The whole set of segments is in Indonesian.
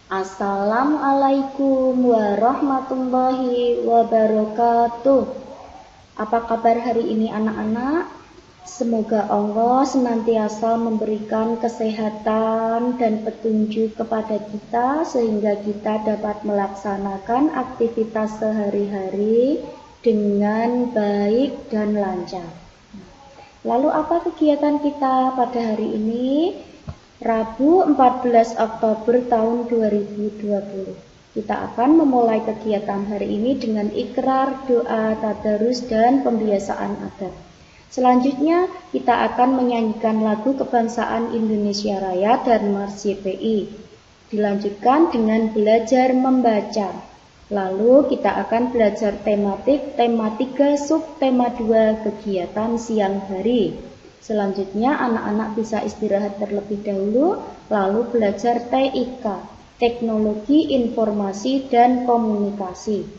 Assalamualaikum warahmatullahi wabarakatuh. Apa kabar hari ini anak-anak? Semoga Allah senantiasa memberikan kesehatan dan petunjuk kepada kita sehingga kita dapat melaksanakan aktivitas sehari-hari dengan baik dan lancar. Lalu apa kegiatan kita pada hari ini? Rabu 14 Oktober tahun 2020. Kita akan memulai kegiatan hari ini dengan ikrar, doa, tadarus, dan pembiasaan adab. Selanjutnya kita akan menyanyikan lagu kebangsaan Indonesia Raya dan Mars YPI. Dilanjutkan dengan belajar membaca. Lalu kita akan belajar tematik, tema 3, subtema 2, kegiatan siang hari. Selanjutnya anak-anak bisa istirahat terlebih dahulu, lalu belajar TIK, Teknologi Informasi dan Komunikasi.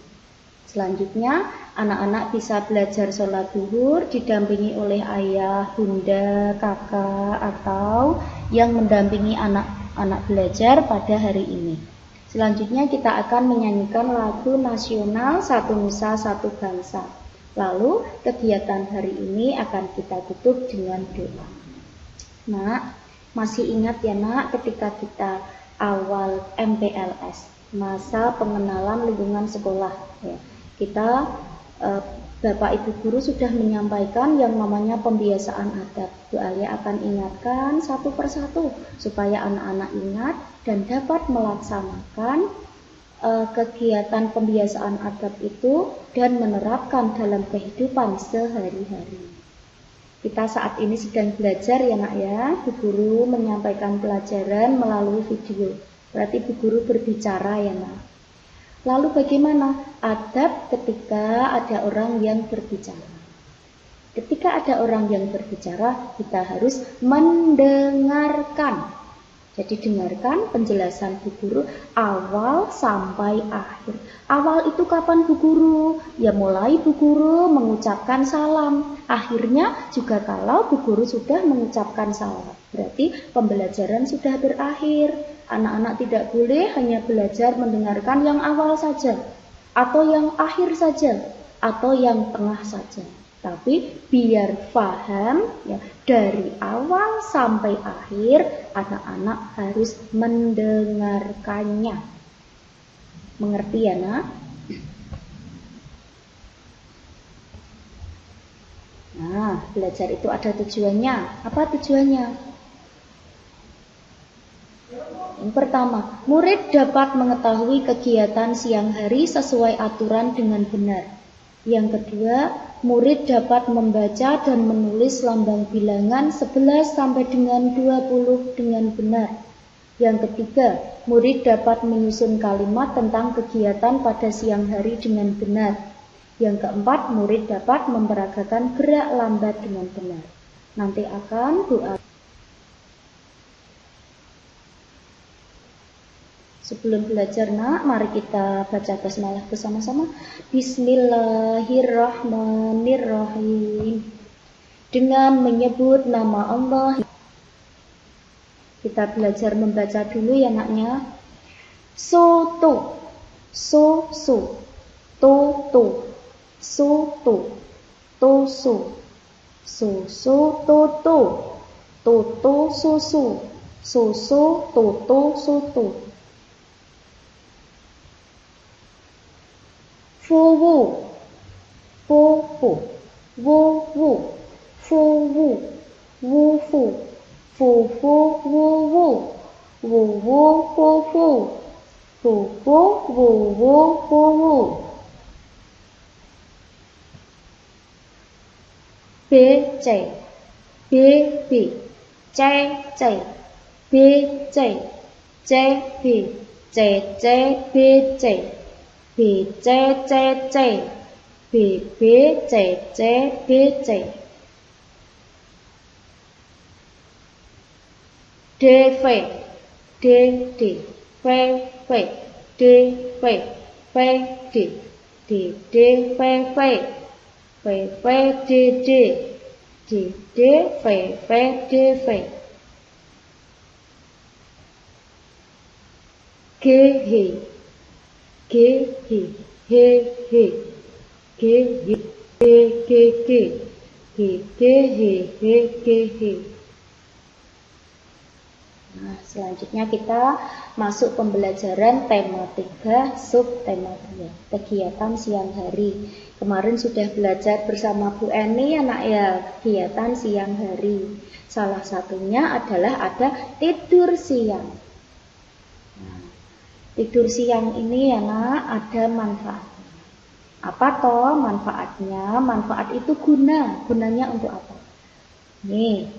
Selanjutnya anak-anak bisa belajar sholat zuhur didampingi oleh ayah, bunda, kakak, atau yang mendampingi anak-anak belajar pada hari ini. Selanjutnya kita akan menyanyikan lagu nasional Satu Nusa Satu Bangsa. Lalu kegiatan hari ini akan kita tutup dengan doa. Nak, masih ingat ya nak ketika kita awal MPLS, masa pengenalan lingkungan sekolah ya. Kita Bapak Ibu guru sudah menyampaikan yang namanya pembiasaan adab. Bu Alia akan ingatkan satu persatu supaya anak-anak ingat dan dapat melaksanakan kegiatan pembiasaan adab itu dan menerapkan dalam kehidupan sehari-hari. Kita saat ini sedang belajar ya nak ya, Bu Guru menyampaikan pelajaran melalui video. Berarti Bu Guru berbicara ya nak. Lalu bagaimana adab ketika ada orang yang berbicara? Ketika ada orang yang berbicara, kita harus mendengarkan. Jadi dengarkan penjelasan Bu Guru awal sampai akhir. Awal itu kapan Bu Guru? Ya mulai Bu Guru mengucapkan salam. Akhirnya juga kalau Bu Guru sudah mengucapkan salam. Berarti pembelajaran sudah berakhir. Anak-anak tidak boleh hanya belajar mendengarkan yang awal saja. Atau yang akhir saja. Atau yang tengah saja. Tapi biar paham ya, dari awal sampai akhir anak-anak harus mendengarkannya. Mengerti ya nak? Nah, belajar itu ada tujuannya. Apa tujuannya? Yang pertama, murid dapat mengetahui kegiatan siang hari sesuai aturan dengan benar. Yang kedua, murid dapat membaca dan menulis lambang bilangan 11 sampai dengan 20 dengan benar. Yang ketiga, murid dapat menyusun kalimat tentang kegiatan pada siang hari dengan benar. Yang keempat, murid dapat memperagakan gerak lambat dengan benar. Nanti akan doa. Sebelum belajar nak, mari kita baca basmalah bersama-sama. Bismillahirrahmanirrahim. Dengan menyebut nama Allah. Kita belajar membaca dulu ya naknya. Soto, so, to, soto, toso, so, toto, soso, toto, soto. Fowu, fofu, wowu, fowu, wofu, fofo, wowu, wowo, fofo, fofo, wowo, fowu. Becek, bebe, cecek, becek, cebe, cecek, becek. BCCC, BBCC, BC. DV, DD, VV, DV, VD, DD, VV, VV, DD, DD, VV, DV. Ge he. Ge he. He he. Ge he. Ge ge ge. He ge he. He ge he. Nah, selanjutnya kita masuk pembelajaran tema 3, subtema 2, kegiatan siang hari. Kemarin sudah belajar bersama Bu Eni anak ya, kegiatan siang hari. Salah satunya adalah ada tidur siang. Nah, tidur siang ini ya nak, ada manfaat. Apa toh manfaatnya? Manfaat itu gunanya untuk apa? Nih,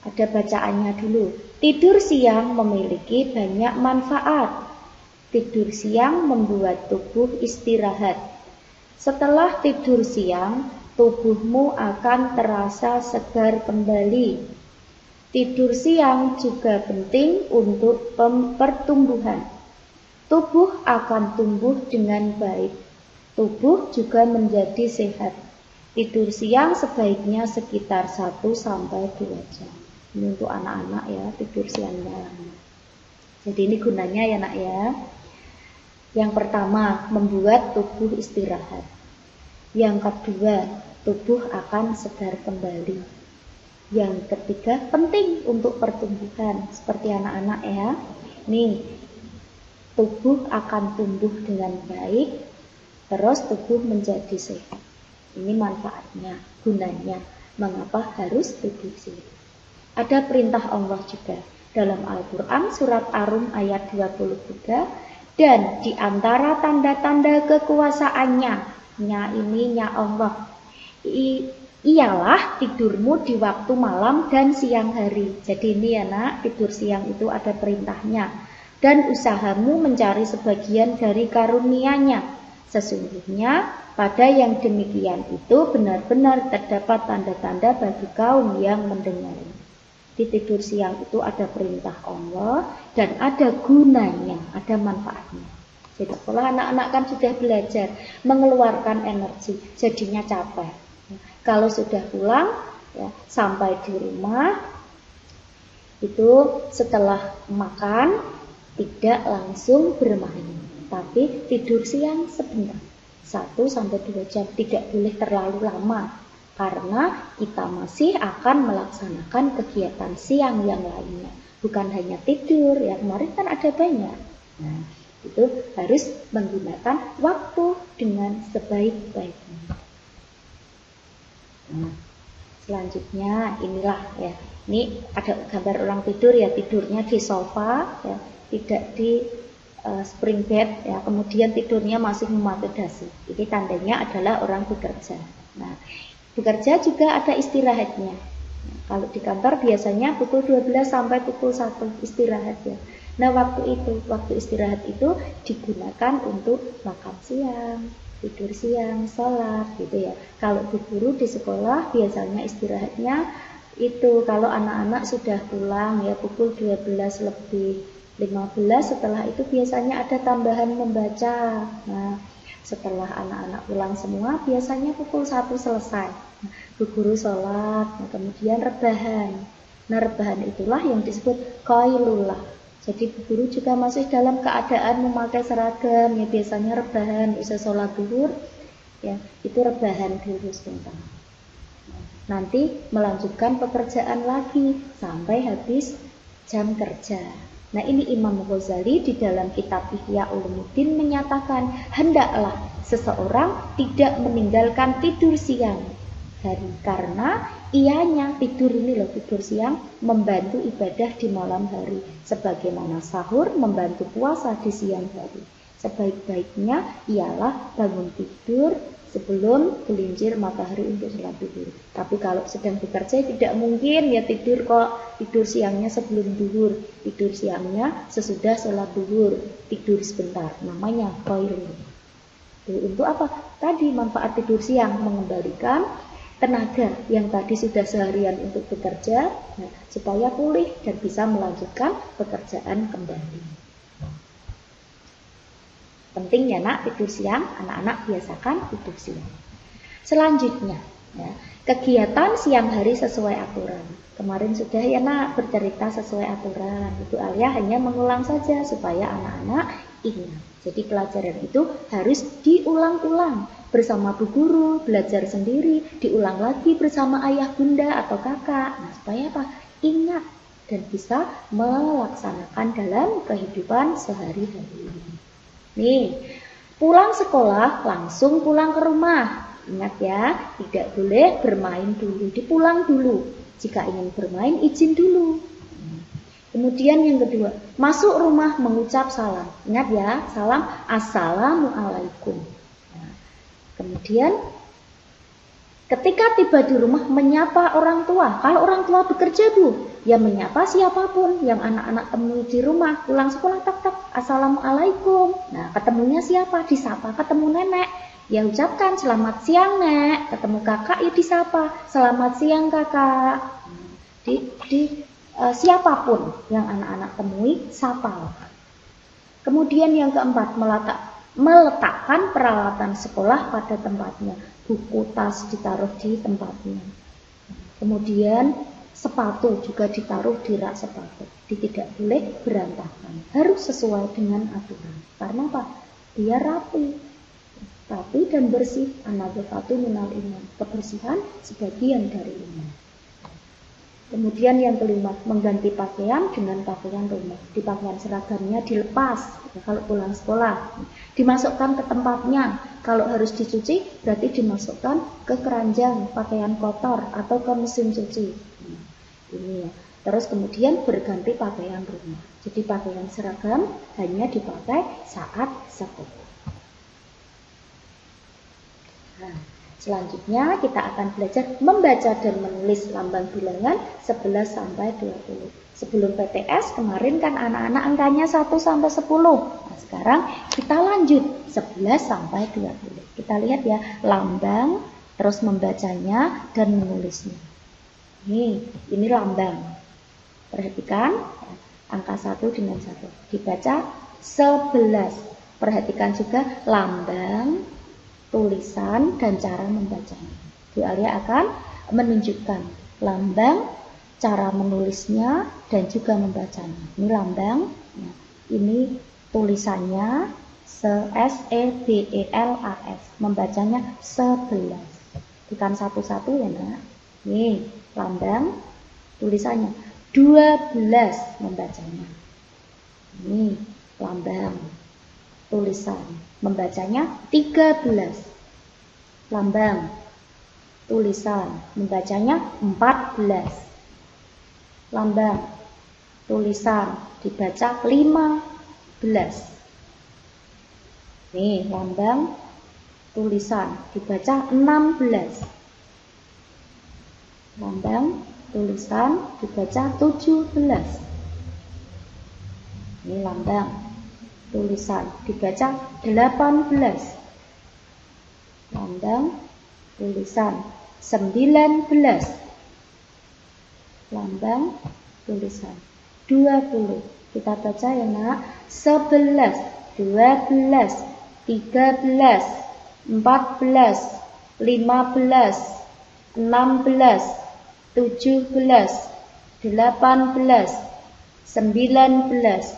ada bacaannya dulu. Tidur siang memiliki banyak manfaat. Tidur siang membuat tubuh istirahat. Setelah tidur siang, tubuhmu akan terasa segar kembali. Tidur siang juga penting untuk pertumbuhan. Tubuh akan tumbuh dengan baik. Tubuh juga menjadi sehat. Tidur siang sebaiknya sekitar 1 sampai 2 jam. Ini untuk anak-anak ya, tidur siangnya. Jadi ini gunanya ya nak ya. Yang pertama, membuat tubuh istirahat. Yang kedua, tubuh akan segar kembali. Yang ketiga, penting untuk pertumbuhan. Seperti anak-anak ya. Nih, tubuh akan tumbuh dengan baik. Terus tubuh menjadi sehat. Ini manfaatnya, gunanya. Mengapa harus tidur siang? Ada perintah Allah juga dalam Al-Quran surat Ar-Rum ayat 23. Dan di antara tanda-tanda kekuasaannya, nya Allah, ialah tidurmu di waktu malam dan siang hari. Jadi ini ya nak, tidur siang itu ada perintahnya. Dan usahamu mencari sebagian dari karunia-Nya. Sesungguhnya pada yang demikian itu benar-benar terdapat tanda-tanda bagi kaum yang mendengarnya. Di tidur siang itu ada perintah Allah dan ada gunanya, ada manfaatnya. Jadi sekolah anak-anak kan sudah belajar mengeluarkan energi, jadinya capek. Kalau sudah pulang, ya, sampai di rumah, itu setelah makan tidak langsung bermain, tapi tidur siang sebentar, 1 sampai 2 jam, tidak boleh terlalu lama. Karena kita masih akan melaksanakan kegiatan siang yang lainnya. Bukan hanya tidur, ya kemarin kan ada banyak. Nah, itu harus menggunakan waktu dengan sebaik-baiknya. Nah, selanjutnya inilah ya. Ini ada gambar orang tidur ya, tidurnya di sofa, ya, tidak di spring bed, ya. Kemudian tidurnya masih memakai dasi. Ini tandanya adalah orang bekerja. Nah, bekerja juga ada istirahatnya. Nah, kalau di kantor biasanya pukul 12 sampai pukul 1 istirahat ya. Nah, waktu istirahat itu digunakan untuk makan siang, tidur siang, sholat gitu ya. Kalau bu guru di sekolah biasanya istirahatnya itu kalau anak-anak sudah pulang ya pukul 12 lebih 15, setelah itu biasanya ada tambahan membaca. Nah, setelah anak-anak pulang semua biasanya pukul 1 selesai. Bu guru sholat, nah kemudian rebahan. Nah, rebahan itulah yang disebut qailulah. Jadi bu guru juga masih dalam keadaan memakai seragam, ya biasanya rebahan, usai sholat zuhur, ya itu rebahan dulu sebentar. Nanti melanjutkan pekerjaan lagi sampai habis jam kerja. Nah, ini Imam Ghazali di dalam kitab Ihya Ulumuddin menyatakan hendaklah seseorang tidak meninggalkan tidur siang hari karena ianya tidur siang membantu ibadah di malam hari sebagaimana sahur membantu puasa di siang hari. Sebaik-baiknya ialah bangun tidur sebelum gelincir matahari untuk sholat zuhur. Tapi kalau sedang bekerja tidak mungkin ya tidur siangnya sebelum zuhur, tidur siangnya sesudah sholat zuhur, tidur sebentar, namanya qailul. Untuk apa? Tadi manfaat tidur siang mengembalikan tenaga yang tadi sudah seharian untuk bekerja, nah, supaya pulih dan bisa melanjutkan pekerjaan kembali. Penting ya nak tidur siang, anak-anak biasakan tidur siang. Selanjutnya, ya, kegiatan siang hari sesuai aturan. Kemarin sudah ya nak bercerita sesuai aturan. Ibu Alia hanya mengulang saja supaya anak-anak ingat. Jadi pelajaran itu harus diulang-ulang bersama bu guru, belajar sendiri, diulang lagi bersama ayah bunda atau kakak. Nah, supaya apa? Ingat dan bisa melaksanakan dalam kehidupan sehari-hari. Nih, pulang sekolah langsung pulang ke rumah. Ingat ya, tidak boleh bermain dulu, dipulang dulu. Jika ingin bermain, izin dulu. Kemudian yang kedua, masuk rumah mengucap salam. Ingat ya, salam assalamualaikum. Nah, kemudian ketika tiba di rumah menyapa orang tua. Kalau orang tua bekerja bu, ya menyapa siapapun yang anak-anak temui di rumah. Pulang sekolah tak assalamualaikum. Nah, ketemunya siapa? Disapa ketemu nenek. Ya ucapkan selamat siang nek, ketemu kakak ya disapa selamat siang kakak. Siapapun yang anak-anak temui sapa. Kemudian yang keempat, meletakkan peralatan sekolah pada tempatnya. Buku, tas ditaruh di tempatnya. Kemudian sepatu juga ditaruh di rak sepatu. Tidak boleh berantakan, harus sesuai dengan aturan. Karena apa? Biar rapi dan bersih. An-nadhafatu minal iman. Kebersihan sebagian dari iman. Kemudian yang kelima, mengganti pakaian dengan pakaian rumah. Di pakaian seragamnya dilepas kalau pulang sekolah. Dimasukkan ke tempatnya. Kalau harus dicuci, berarti dimasukkan ke keranjang pakaian kotor atau ke mesin cuci. Ini ya. Terus kemudian berganti pakaian rumah. Jadi pakaian seragam hanya dipakai saat sekolah. Nah, selanjutnya kita akan belajar membaca dan menulis lambang bilangan 11 sampai 20. Sebelum PTS kemarin kan anak-anak angkanya 1 sampai 10. Nah, sekarang kita lanjut 11 sampai 20. Kita lihat ya, lambang, terus membacanya dan menulisnya. Ini lambang. Perhatikan angka 1 dengan 1. Dibaca 11. Perhatikan juga lambang, tulisan dan cara membacanya. Bu Alia akan menunjukkan lambang, cara menulisnya dan juga membacanya. Ini lambang, ini tulisannya SEBELAS, membacanya 11. Bukan satu-satu ya nak. Ini lambang, tulisannya 12, membacanya. Ini lambang, tulisan, membacanya 13. Lambang, tulisan, membacanya 14. Lambang, tulisan, dibaca 15. Nih, lambang, tulisan, dibaca 16. Lambang, tulisan, dibaca 17. Ini lambang, tulisan, dibaca 18. Lambang, tulisan, 19. Lambang, tulisan, 20. Kita baca ya nak. 11, 12, 13, 14, 15, 16, 17, 18, 19,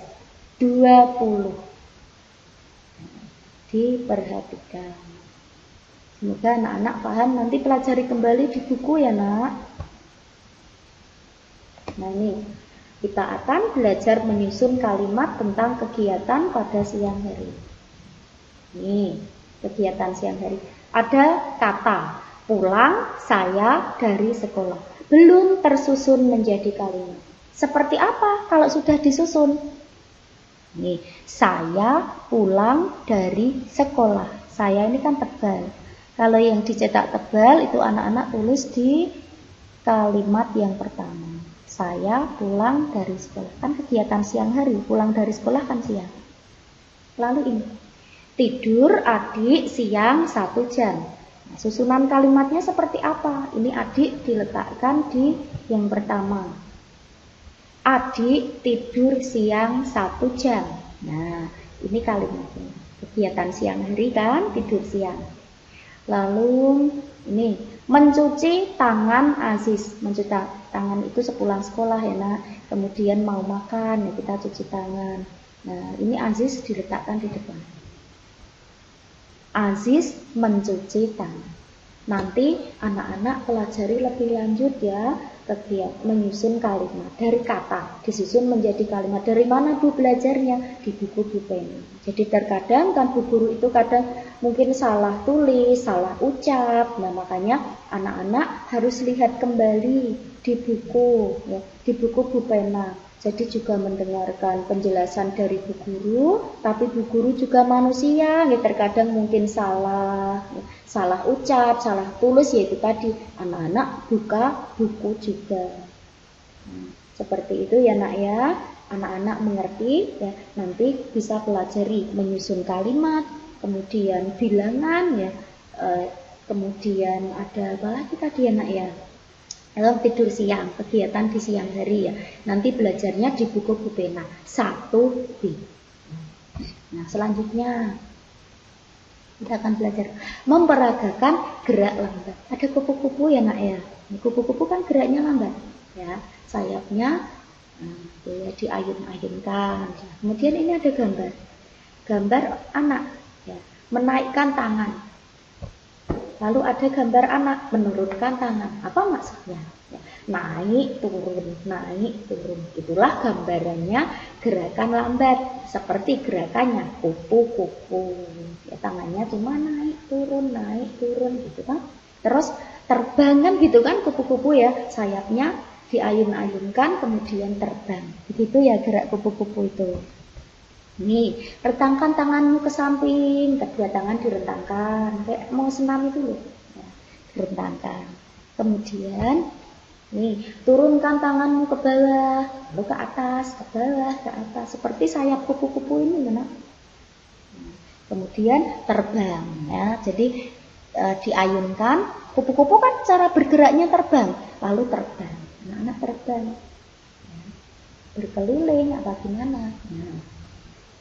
20. Diperhatikan. Semoga anak-anak paham. Nanti pelajari kembali di buku ya nak. Nah ini, kita akan belajar menyusun kalimat tentang kegiatan pada siang hari. Nih, kegiatan siang hari. Ada kata, pulang saya dari sekolah. Belum tersusun menjadi kalimat. Seperti apa kalau sudah disusun? Nih, saya pulang dari sekolah. Saya ini kan tebal. Kalau yang dicetak tebal itu anak-anak tulis di kalimat yang pertama. Saya pulang dari sekolah. Kan kegiatan siang hari, pulang dari sekolah kan siang. Lalu ini, tidur adik siang 1 jam. Nah, susunan kalimatnya seperti apa? Ini adik diletakkan di yang pertama. Adik tidur siang 1 jam. Nah, ini kalimatnya. Kegiatan siang hari kan, tidur siang. Lalu ini, Mencuci tangan Aziz. Mencuci tangan itu sepulang sekolah ya nak. Kemudian mau makan ya kita cuci tangan. Nah ini Aziz diletakkan di depan. Aziz mencuci tangan. Nanti anak-anak pelajari lebih lanjut ya kegiatan menyusun kalimat dari kata disusun menjadi kalimat. Dari mana Bu belajarnya? Di buku Bu Penny. Jadi terkadang kan Bu Guru itu kadang mungkin salah tulis, salah ucap. Nah makanya anak-anak harus lihat kembali di buku ya, di buku Bu Pena. Jadi juga mendengarkan penjelasan dari Bu Guru, tapi Bu Guru juga manusia, ya terkadang mungkin salah, ya, salah ucap, salah tulis, yaitu tadi anak-anak buka buku juga. Seperti itu ya nak ya, anak-anak mengerti, ya nanti bisa pelajari menyusun kalimat, kemudian bilangan, ya, kemudian ada apa lagi tadi ya nak ya? Kalau tidur siang, kegiatan di siang hari ya. Nanti belajarnya di buku Bu Pena 1B. Nah, selanjutnya kita akan belajar memperagakan gerak lambat. Ada kupu-kupu ya nak ya. Kupu-kupu kan geraknya lambat ya. Sayapnya ya, diayun-ayunkan. Kemudian ini ada gambar. Gambar anak ya, menaikkan tangan. Lalu ada gambar anak menurunkan tangan. Apa maksudnya? Ya, naik, turun, naik, turun. Itulah gambarannya gerakan lambat. Seperti gerakannya kupu-kupu. Ya, tangannya cuma naik, turun gitu kan. Terus terbang gitu kan kupu-kupu ya. Sayapnya diayun-ayunkan kemudian terbang. Begitu ya gerak kupu-kupu itu. Nih, rentangkan tanganmu ke samping, kedua tangan direntangkan, kayak mau senam itu loh, ya, direntangkan. Kemudian, nih, turunkan tanganmu ke bawah, lalu ke atas, ke bawah, ke atas, seperti sayap kupu-kupu ini, benar. Kemudian terbang, ya, jadi diayunkan, kupu-kupu kan cara bergeraknya terbang, lalu terbang, anak-anak terbang, ya, berkeliling, apa gimana? Nah.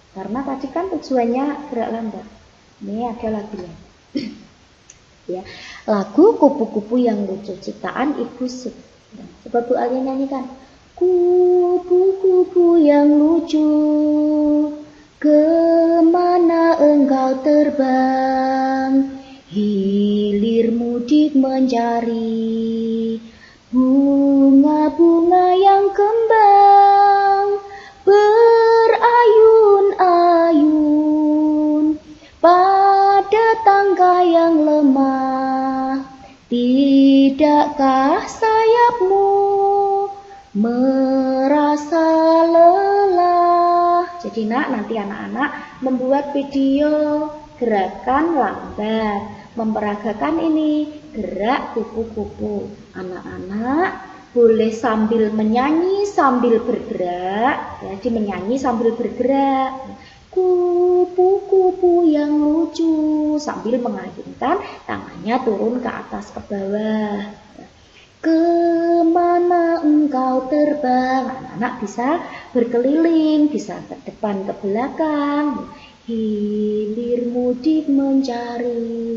Karena tadi kan tujuannya gerak lambat. Ini ada lagunya. Ya, lagu kupu-kupu yang lucu ciptaan Ibu Sud. Coba Bu Alia nyanyikan. Kupu-kupu yang lucu, kemana engkau terbang? Hilir mudik mencari bunga-bunga yang kembang. Berayun-ayun pada tangga yang lemah. Tidakkah sayapmu merasa lelah? Jadi nanti anak-anak membuat video gerakan lambat, memperagakan ini gerak kupu-kupu. Anak-anak boleh sambil menyanyi sambil bergerak, ya, jadi menyanyi sambil bergerak. Kupu-kupu yang lucu sambil mengayunkan tangannya turun ke atas ke bawah. Kemana engkau terbang? Anak-anak bisa berkeliling, bisa ke depan ke belakang. Hilir mudik mencari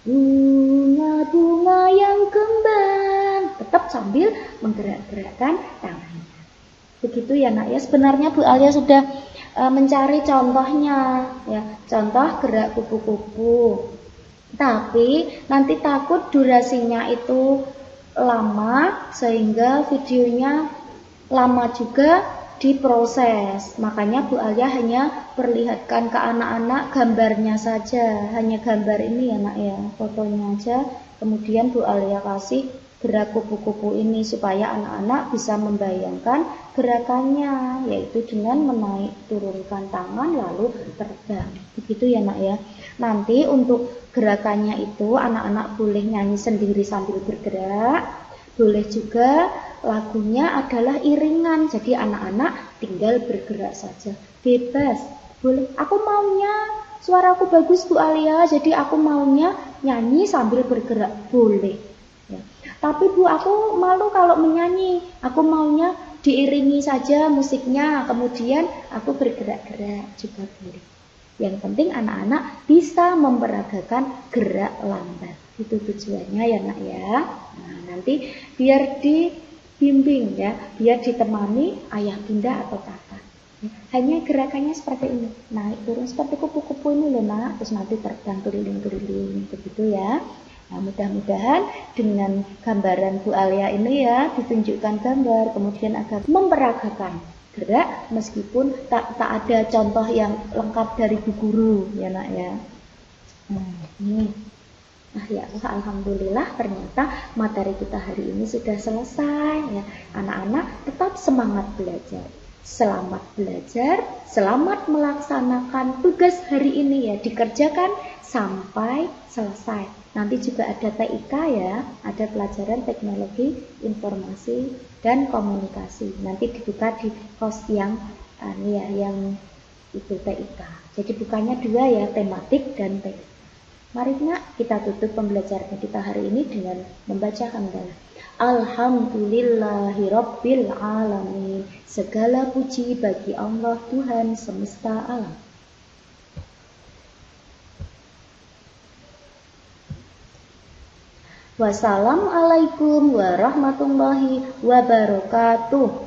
bunga-bunga yang kembang, tetap sambil menggerak-gerakkan tangannya. Begitu ya nak ya. Sebenarnya Bu Alia sudah mencari contohnya ya, contoh gerak kupu-kupu. Tapi nanti takut durasinya itu lama sehingga videonya lama juga diproses. Makanya Bu Alia hanya perlihatkan ke anak-anak gambarnya saja, hanya gambar ini ya nak ya, fotonya aja. Kemudian Bu Alia kasih gerak kupu-kupu ini supaya anak-anak bisa membayangkan gerakannya, yaitu dengan menaik turunkan tangan lalu terbang. Begitu ya nak ya. Nanti untuk gerakannya itu anak-anak boleh nyanyi sendiri sambil bergerak, boleh juga lagunya adalah iringan, jadi anak-anak tinggal bergerak saja, bebas. Boleh, aku maunya suaraku bagus Bu Alia, jadi aku maunya nyanyi sambil bergerak, boleh. Ya. Tapi Bu, aku malu kalau menyanyi, aku maunya diiringi saja musiknya, kemudian aku bergerak-gerak juga boleh. Yang penting anak-anak bisa memperagakan gerak lambat. Itu tujuannya ya nak ya. Nah, nanti biar dibimbing ya, biar ditemani ayah bunda atau kakak. Hanya gerakannya seperti ini, naik turun seperti kupu-kupu ini loh nak, terus nanti terbang keliling-keliling begitu ya. Nah, mudah-mudahan dengan gambaran Bu Alia ini ya, ditunjukkan gambar, kemudian agar memperagakan gerak meskipun tak ada contoh yang lengkap dari bu guru ya nak ya. Nah ya Allah, alhamdulillah ternyata materi kita hari ini sudah selesai ya. Anak-anak tetap semangat belajar. Selamat belajar, selamat melaksanakan tugas hari ini ya, dikerjakan sampai selesai. Nanti juga ada TIK ya, ada pelajaran teknologi informasi dan komunikasi. Nanti dibuka di kos yang yang itu TIK. Jadi bukannya dua ya, tematik dan TIK. Mari nak kita tutup pembelajaran kita hari ini dengan membaca hamdalah. Alhamdulillahirabbil alamin. Segala puji bagi Allah Tuhan semesta alam. Wassalamualaikum warahmatullahi wabarakatuh.